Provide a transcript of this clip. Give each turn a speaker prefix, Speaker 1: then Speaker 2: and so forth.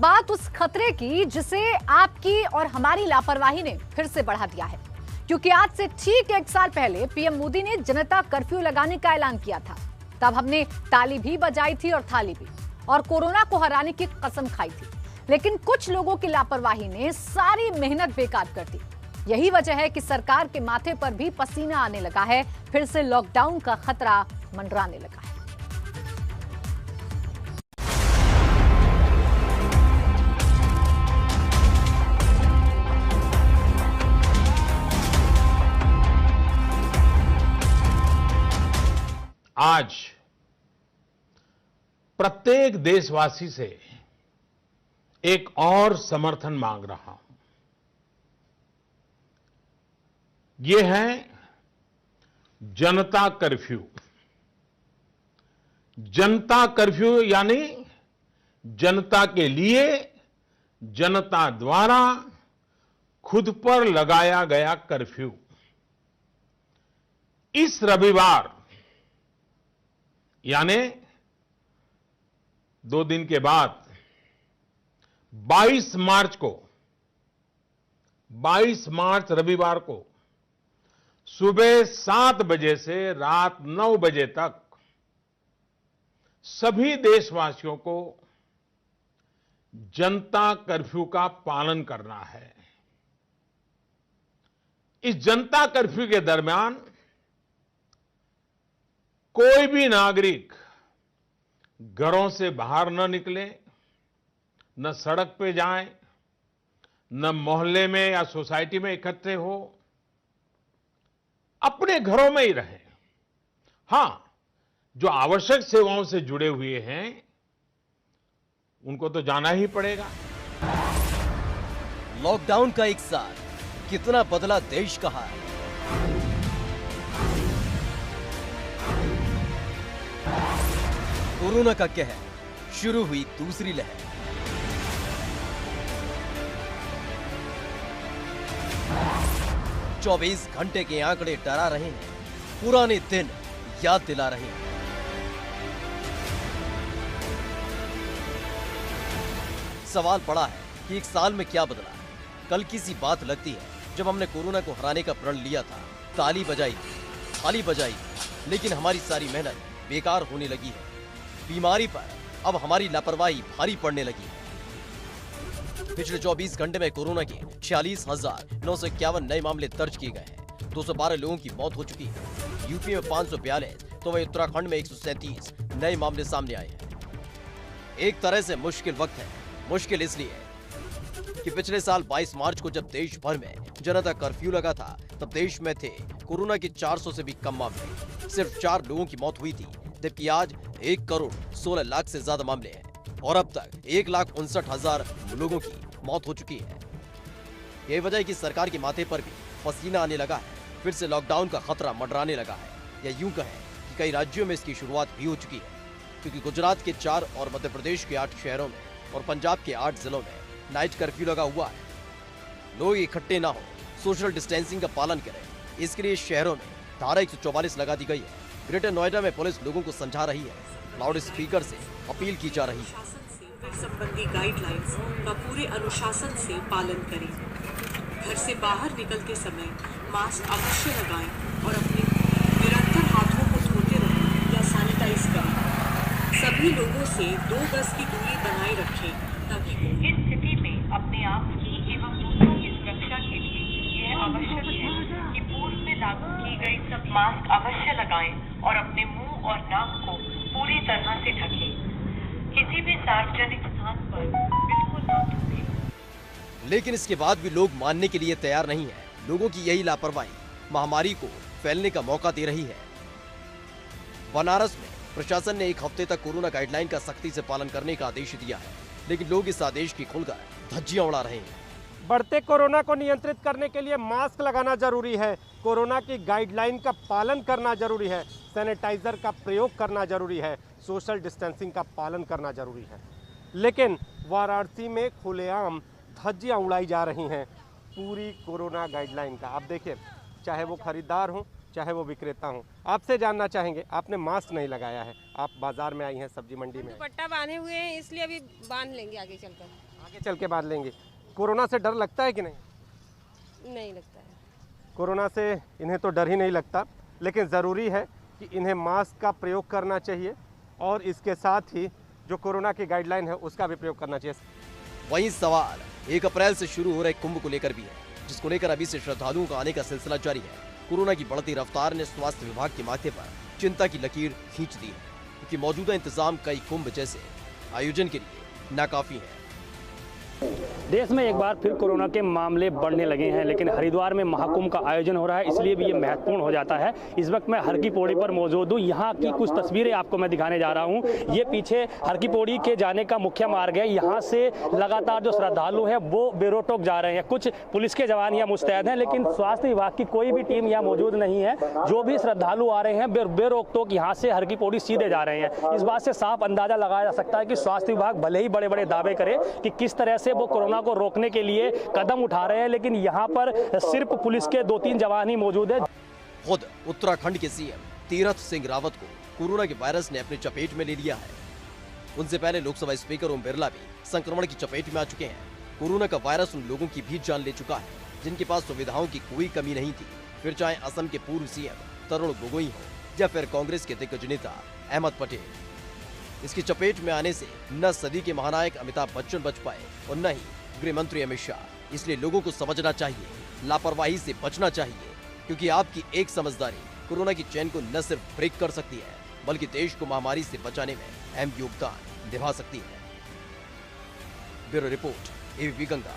Speaker 1: बात उस खतरे की जिसे आपकी और हमारी लापरवाही ने फिर से बढ़ा दिया है, क्योंकि आज से ठीक 1 साल पहले पीएम मोदी ने जनता कर्फ्यू लगाने का ऐलान किया था। तब हमने ताली भी बजाई थी और थाली भी, और कोरोना को हराने की कसम खाई थी। लेकिन कुछ लोगों की लापरवाही ने सारी मेहनत बेकार कर दी। यही वजह है कि सरकार के माथे पर भी पसीना आने लगा है, फिर से लॉकडाउन का खतरा मंडराने लगा है।
Speaker 2: आज प्रत्येक देशवासी से एक और समर्थन मांग रहा हूं। ये है जनता कर्फ्यू। जनता कर्फ्यू यानी जनता के लिए, जनता द्वारा खुद पर लगाया गया कर्फ्यू। इस रविवार यानी 2 दिन के बाद 22 मार्च रविवार को सुबह 7 बजे से रात 9 बजे तक सभी देशवासियों को जनता कर्फ्यू का पालन करना है। इस जनता कर्फ्यू के दरमियान कोई भी नागरिक घरों से बाहर न निकले, न सड़क पे जाएं, न मोहल्ले में या सोसाइटी में इकट्ठे हो, अपने घरों में ही रहें। हां, जो आवश्यक सेवाओं से जुड़े हुए हैं उनको तो जाना ही पड़ेगा।
Speaker 3: लॉकडाउन का 1 साल कितना बदला देश का हाल। कोरोना का कहर, शुरू हुई दूसरी लहर। चौबीस घंटे के आंकड़े डरा रहे हैं, पुराने दिन याद दिला रहे हैं। सवाल पड़ा है कि 1 साल में क्या बदला। कल की सी बात लगती है जब हमने कोरोना को हराने का प्रण लिया था। ताली बजाई थी, थाली बजाई थी, लेकिन हमारी सारी मेहनत बेकार होने लगी है। बीमारी पर अब हमारी लापरवाही भारी पड़ने लगी है। पिछले 24 घंटे में कोरोना के 46,951 नए मामले दर्ज किए गए हैं। 212 लोगों की मौत हो चुकी है। यूपी में 542 तो वहीं उत्तराखंड में 137 नए मामले सामने आए हैं। एक तरह से मुश्किल वक्त है। मुश्किल इसलिए कि पिछले साल 22 मार्च को जब देश भर में जनता कर्फ्यू लगा था, तब देश में थे कोरोना के 400 से भी कम मामले। सिर्फ 4 लोगों की मौत हुई थी, जबकि आज 1 करोड़ 16 लाख से ज्यादा मामले हैं और अब तक 1,59,000 लोगों की मौत हो चुकी है। यही वजह है कि सरकार के माथे पर भी पसीना आने लगा है। फिर से लॉकडाउन का खतरा मंडराने लगा है, या यूं कहें कि कई राज्यों में इसकी शुरुआत भी हो चुकी है, क्योंकि गुजरात के 4 और मध्य प्रदेश के 8 शहरों में और पंजाब के 8 जिलों में नाइट कर्फ्यू लगा हुआ है। लोग इकट्ठे ना हो, सोशल डिस्टेंसिंग का पालन करें, इसके लिए शहरों में धारा 144 लगा दी गई है। ग्रेटर नोएडा में पुलिस लोगों को समझा रही है, लाउड स्पीकर से अपील की जा रही है।
Speaker 4: संबंधी गाइडलाइंस का पूरे अनुशासन से पालन करें। घर से बाहर निकलते समय मास्क अवश्य लगाएं और अपने निरंतर हाथों को धोते रहें या सैनिटाइज करें। सभी लोगों से 2 गज की दूरी बनाए रखें ताकि
Speaker 5: इस स्थिति में अपने आप की एवं दूसरों की सुरक्षा के लिए यह आवश्यक है कि पूर्व में लागू की गई सब मास्क अवश्य लगाएं और अपने मुंह और नाक को पूरी तरह से ढकें। किसी भी सार्वजनिक स्थान पर बिल्कुल न थूकें।
Speaker 3: लेकिन इसके बाद भी लोग मानने के लिए तैयार नहीं है। लोगों की यही लापरवाही महामारी को फैलने का मौका दे रही है। बनारस में प्रशासन ने 1 हफ्ते तक कोरोना गाइडलाइन का सख्ती से पालन करने का आदेश दिया है, लेकिन लोग इस आदेश की खुलकर धज्जियां उड़ा रहे हैं।
Speaker 6: बढ़ते कोरोना को नियंत्रित करने के लिए मास्क लगाना जरूरी है, कोरोना की गाइडलाइन का पालन करना जरूरी है, सैनिटाइजर का प्रयोग करना जरूरी है, सोशल डिस्टेंसिंग का पालन करना जरूरी है। लेकिन वाराणसी में खुलेआम धज्जियां उड़ाई जा रही हैं पूरी कोरोना गाइडलाइन का। आप देखिए, चाहे वो खरीदार हों, चाहे वो विक्रेता हों, आपसे जानना चाहेंगे। आपने मास्क नहीं लगाया है, आप बाजार में आई हैं, सब्जी मंडी में।
Speaker 7: दुपट्टा बांधे हुए हैं, इसलिए अभी बांध लेंगे आगे चलकर।
Speaker 6: आगे चल के बात लेंगे। कोरोना से डर लगता है कि नहीं?
Speaker 7: नहीं लगता है।
Speaker 6: कोरोना से इन्हें तो डर ही नहीं लगता, लेकिन ज़रूरी है कि इन्हें मास्क का प्रयोग करना चाहिए और इसके साथ ही जो कोरोना की गाइडलाइन है उसका भी प्रयोग करना चाहिए।
Speaker 3: वहीं सवाल 1 अप्रैल से शुरू हो रहे कुंभ को लेकर भी है, जिसको लेकर अभी से श्रद्धालुओं का आने का सिलसिला जारी है। कोरोना की बढ़ती रफ्तार ने स्वास्थ्य विभाग के माथे पर चिंता की लकीर खींच दी है, क्योंकि मौजूदा इंतजाम कई कुंभ जैसे आयोजन के लिए नाकाफी है।
Speaker 8: देश में एक बार फिर कोरोना के मामले बढ़ने लगे हैं, लेकिन हरिद्वार में महाकुंभ का आयोजन हो रहा है, इसलिए भी ये महत्वपूर्ण हो जाता है। इस वक्त मैं हर की पौड़ी पर मौजूद हूँ। यहाँ की कुछ तस्वीरें आपको मैं दिखाने जा रहा हूँ। ये पीछे हर की पौड़ी के जाने का मुख्य मार्ग है। यहाँ से लगातार जो श्रद्धालु हैं वो बेरोक जा रहे हैं। कुछ पुलिस के जवान यहाँ मुस्तैद हैं, लेकिन स्वास्थ्य विभाग की कोई भी टीम यहाँ मौजूद नहीं है। जो भी श्रद्धालु आ रहे हैं बेरोक टोक यहाँ से हर की पौड़ी सीधे जा रहे हैं। इस बात से साफ अंदाजा लगाया जा सकता है कि स्वास्थ्य विभाग भले ही बड़े बड़े दावे करे कि किस तरह से वो कोरोना को रोकने के लिए कदम उठा रहे हैं, लेकिन यहाँ पर सिर्फ पुलिस के 2-3 जवान ही मौजूद है।
Speaker 3: खुद उत्तराखंड के सीएम तीरथ सिंह रावत को कोरोना के वायरस ने अपनी चपेट में ले लिया है। उनसे पहले लोकसभा स्पीकर ओम बिरला भी संक्रमण की चपेट में आ चुके हैं। कोरोना का वायरस उन लोगों की भी जान ले चुका है जिनके पास सुविधाओं की कोई कमी नहीं थी, फिर चाहे असम के पूर्व सीएम तरुण गोगोई हो या फिर कांग्रेस के दिग्गज नेता अहमद पटेल। इसकी चपेट में आने से न सदी के महानायक अमिताभ बच्चन बच पाए और न ही गृह मंत्री अमित शाह। इसलिए लोगों को समझना चाहिए, लापरवाही से बचना चाहिए, क्योंकि आपकी एक समझदारी कोरोना की चेन को न सिर्फ ब्रेक कर सकती है बल्कि देश को महामारी से बचाने में अहम योगदान निभा सकती है। Bureau report, ABP Ganga.